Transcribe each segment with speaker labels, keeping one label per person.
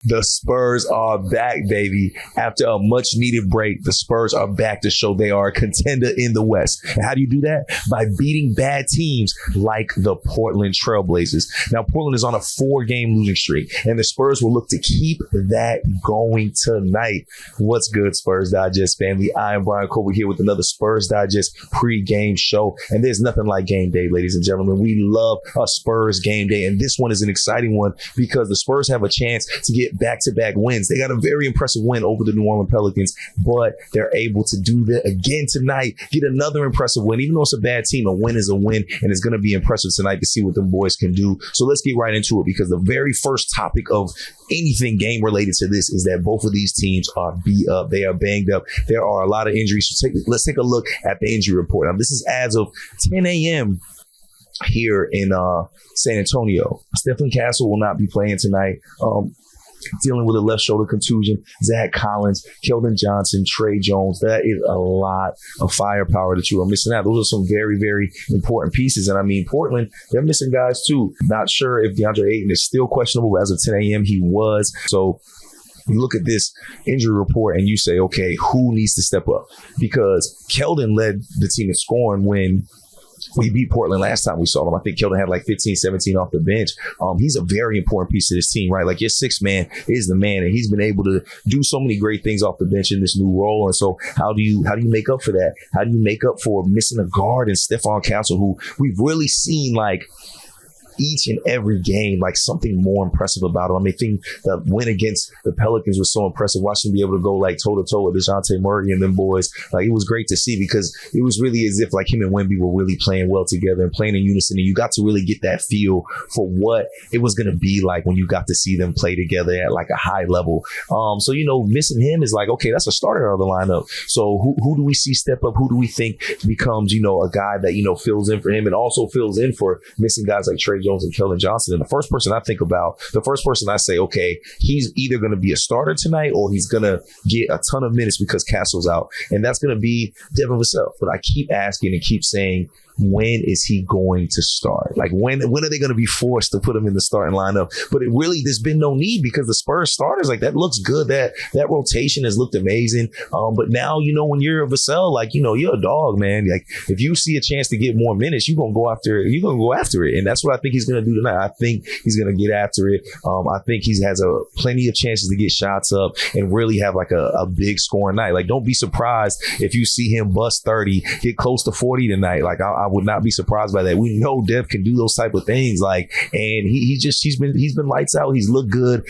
Speaker 1: The Spurs are back, baby. After a much-needed break, the Spurs are back to show they are a contender in the West. And how do you do that? By beating bad teams like the Portland Trail Blazers. Now, Portland is on a 4-game losing streak, and the Spurs will look to keep that going tonight. What's good, Spurs Digest family? I am Bryan Colbert here with another Spurs Digest pregame show, and there's nothing like game day, ladies and gentlemen. We love a Spurs game day, and this one is an exciting one because the Spurs have a chance to get back-to-back wins. They got a very impressive win over the New Orleans Pelicans, but they're able to do that again tonight, get another impressive win. Even though it's a bad team, a win is a win, and it's going to be impressive tonight to see what them boys can do. So let's get right into it, because the very first topic of anything game related to this is that both of these teams are beat up. They are banged up. There are a lot of injuries. So let's take a look at the injury report. Now, this is as of 10 a.m. here in San Antonio. Stephen Castle will not be playing tonight. Dealing with a left shoulder contusion. Zach Collins, Keldon Johnson, Tre Jones. That is a lot of firepower that you are missing out. Those are some very, very important pieces. And I mean, Portland, they're missing guys too. Not sure if DeAndre Ayton is still questionable. As of 10 a.m., he was. So you look at this injury report and you say, okay, who needs to step up? Because Keldon led the team in scoring when we beat Portland last time we saw them. I think Keldon had like 15, 17 off the bench. He's a very important piece of this team, right? Like, your sixth man is the man, and he's been able to do so many great things off the bench in this new role. And so how do you make up for that? How do you make up for missing a guard in Stephon Castle, who we've really seen like each and every game, like something more impressive about him? I mean, I think the win against the Pelicans was so impressive. Watching him be able to go like toe-to-toe with DeJounte Murray and them boys, like, it was great to see, because it was really as if like him and Wemby were really playing well together and playing in unison, and you got to really get that feel for what it was going to be like when you got to see them play together at like a high level. So, missing him is like, okay, that's a starter of the lineup. So who do we see step up? Who do we think becomes, a guy that, fills in for him and also fills in for missing guys like Tre Jones and Keldon Johnson? And the first person I say, okay, he's either going to be a starter tonight or he's going to get a ton of minutes because Castle's out. And that's going to be Devin Vassell. But I keep asking and keep saying, when is he going to start? Like, when are they going to be forced to put him in the starting lineup? But there's been no need, because the Spurs starters, like, that looks good. That rotation has looked amazing. But now, when you're a Vassell, like, you're a dog, man. Like, if you see a chance to get more minutes, you're going to go after it. And that's what I think he's going to do tonight. I think he's going to get after it. I think he has plenty of chances to get shots up and really have like a big scoring night. Like, don't be surprised if you see him bust 30, get close to 40 tonight. Like, I would not be surprised by that. We know Dev can do those type of things. Like, and he's been lights out. He's looked good.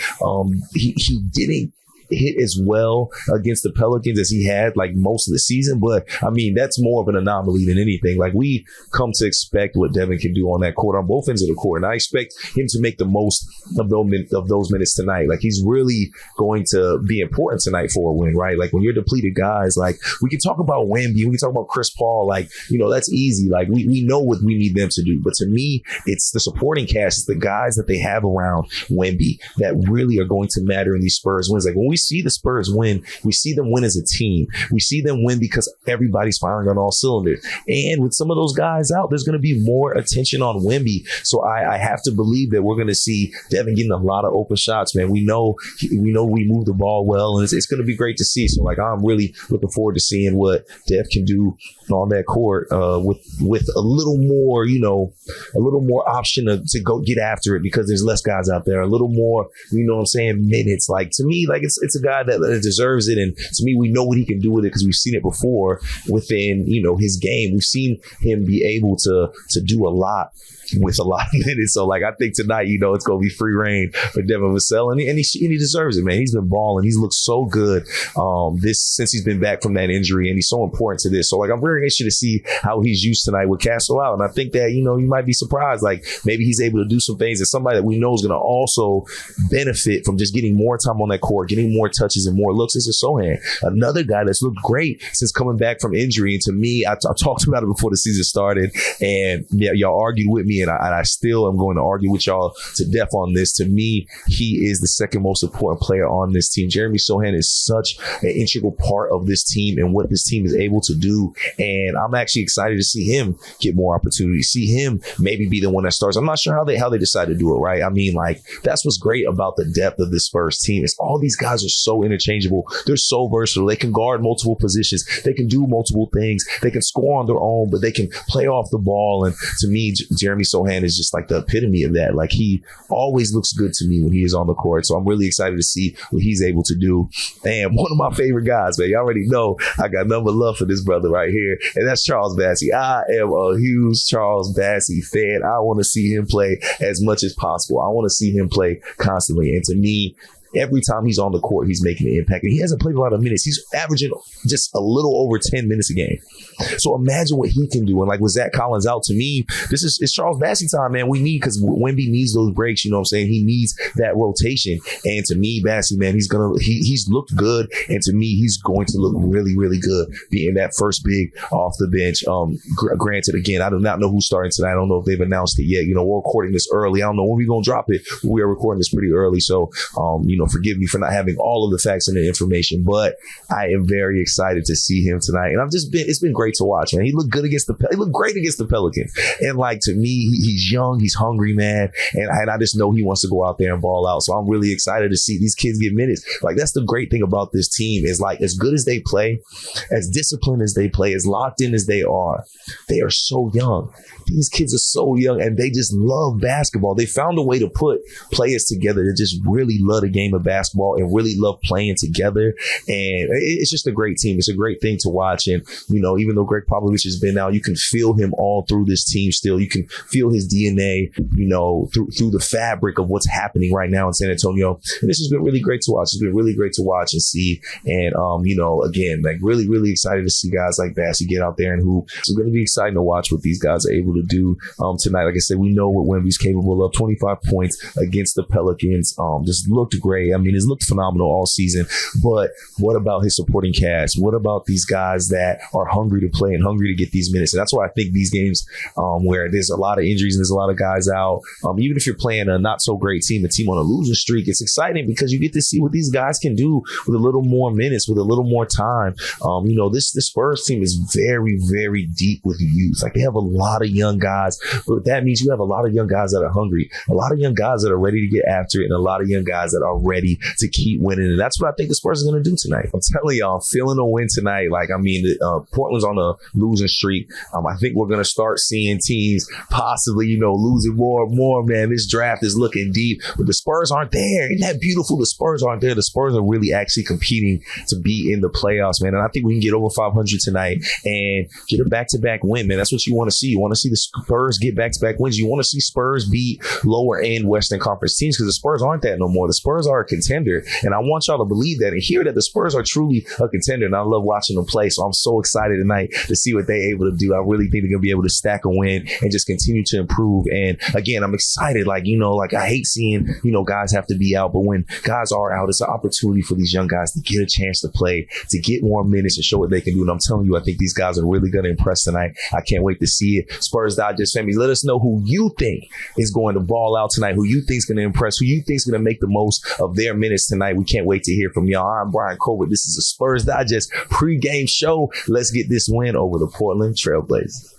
Speaker 1: He didn't hit as well against the Pelicans as he had like most of the season, but I mean, that's more of an anomaly than anything. Like, we come to expect what Devin can do on that court, on both ends of the court, and I expect him to make the most of those minutes tonight. Like, he's really going to be important tonight for a win, right? Like, when you're depleted guys, like, we can talk about Wemby, we can talk about Chris Paul, like, that's easy. Like, we know what we need them to do, but to me, it's the supporting cast, it's the guys that they have around Wemby that really are going to matter in these Spurs wins. Like, when we see the Spurs win, we see them win as a team. We see them win because everybody's firing on all cylinders. And with some of those guys out, there's going to be more attention on Wemby. So I have to believe that we're going to see Devin getting a lot of open shots, man. We know we move the ball well, and it's going to be great to see. So, like, I'm really looking forward to seeing what Dev can do on that court with a little more, a little more option to go get after it, because there's less guys out there. A little more, minutes. Like, to me, like, it's a guy that deserves it. And to me, we know what he can do with it because we've seen it before within, his game. We've seen him be able to do a lot with a lot of minutes. So, like, I think tonight, it's going to be free reign for Devin Vassell, and he deserves it, man. He's been balling. He's looked so good since he's been back from that injury, and he's so important to this. So, like, I'm very interested to see how he's used tonight with Castle out. And I think that, you might be surprised. Like, maybe he's able to do some things that somebody that we know is going to also benefit from just getting more time on that court, getting more touches and more looks is a Sochan. Another guy that's looked great since coming back from injury. And to me, I talked about it before the season started, and y'all argued with me, and I still am going to argue with y'all to death on this. To me, he is the second most important player on this team. Jeremy Sochan is such an integral part of this team and what this team is able to do. And I'm actually excited to see him get more opportunities, see him maybe be the one that starts. I'm not sure how they decide to do it, right? I mean, like, that's what's great about the depth of this Spurs team is all these guys are so interchangeable. They're so versatile. They can guard multiple positions. They can do multiple things. They can score on their own, but they can play off the ball. And to me, Jeremy Sochan is just like the epitome of that. Like, he always looks good to me when he is on the court. So I'm really excited to see what he's able to do. And one of my favorite guys, man, you already know I got nothing but love for this brother right here. And that's Charles Bassey. I am a huge Charles Bassey fan. I want to see him play as much as possible. I want to see him play constantly. And to me, every time he's on the court, he's making an impact. And he hasn't played a lot of minutes. He's averaging just a little over 10 minutes a game. So imagine what he can do. And like with Zach Collins out, to me, it's Charles Bassey time, man. We need, because Wemby needs those breaks, you know what I'm saying? He needs that rotation. And to me, Bassey, man, he's looked good. And to me, he's going to look really, really good being that first big off the bench. Granted, again, I do not know who's starting tonight. I don't know if they've announced it yet. You know, we're recording this early. I don't know when we're going to drop it. We are recording this pretty early. So, forgive me for not having all of the facts and the information, but I am very excited to see him tonight. And it's been great to watch, man. He looked great against the Pelicans. And like, to me, he's young, he's hungry, man. And I just know he wants to go out there and ball out. So I'm really excited to see these kids get minutes. Like, that's the great thing about this team is, like, as good as they play, as disciplined as they play, as locked in as they are so young. These kids are so young and they just love basketball. They found a way to put players together that just really love the game of basketball and really love playing together. And it's just a great team. It's a great thing to watch. And, even though Gregg Popovich has been out, you can feel him all through this team still. You can feel his DNA, through the fabric of what's happening right now in San Antonio. And this has been really great to watch. It's been really great to watch and see. And, again, like, really, really excited to see guys like Bassey get out there and hoop. It's going to be exciting to watch what these guys are able to do tonight. Like I said, we know what Wemby's capable of. 25 points against the Pelicans. Just looked great. I mean, it's looked phenomenal all season. But what about his supporting cast? What about these guys that are hungry to play and hungry to get these minutes? And that's why I think these games where there's a lot of injuries and there's a lot of guys out, even if you're playing a not so great team, a team on a losing streak, it's exciting because you get to see what these guys can do with a little more minutes, with a little more time. This Spurs team is very, very deep with youth. Like, they have a lot of young guys, but that means you have a lot of young guys that are hungry, a lot of young guys that are ready to get after it, and a lot of young guys that are ready to keep winning. And that's what I think the Spurs are going to do tonight. I'm telling y'all, I'm feeling a win tonight. Like, I mean, Portland's on a losing streak. I think we're going to start seeing teams possibly, losing more and more, man. This draft is looking deep, but the Spurs aren't there. Isn't that beautiful? The Spurs aren't there. The Spurs are really actually competing to be in the playoffs, man. And I think we can get over 500 tonight and get a back-to-back win, man. That's what you want to see. You want to see the Spurs get back-to-back wins. You want to see Spurs beat lower-end Western Conference teams, because the Spurs aren't that no more. The Spurs are a contender, and I want y'all to believe that and hear that the Spurs are truly a contender, and I love watching them play. So I'm so excited tonight to see what they're able to do. I really think they're going to be able to stack a win and just continue to improve. And again, I'm excited. Like, I hate seeing, guys have to be out, but when guys are out, it's an opportunity for these young guys to get a chance to play, to get more minutes and show what they can do. And I'm telling you, I think these guys are really going to impress tonight. I can't wait to see it. Spurs Digest family, let us know who you think is going to ball out tonight, who you think is going to impress, who you think is going to make the most of their minutes tonight. We can't wait to hear from y'all. I'm Bryan Colbert. This is a Spurs Digest pregame show. Let's get this win over the Portland Trail Blazers.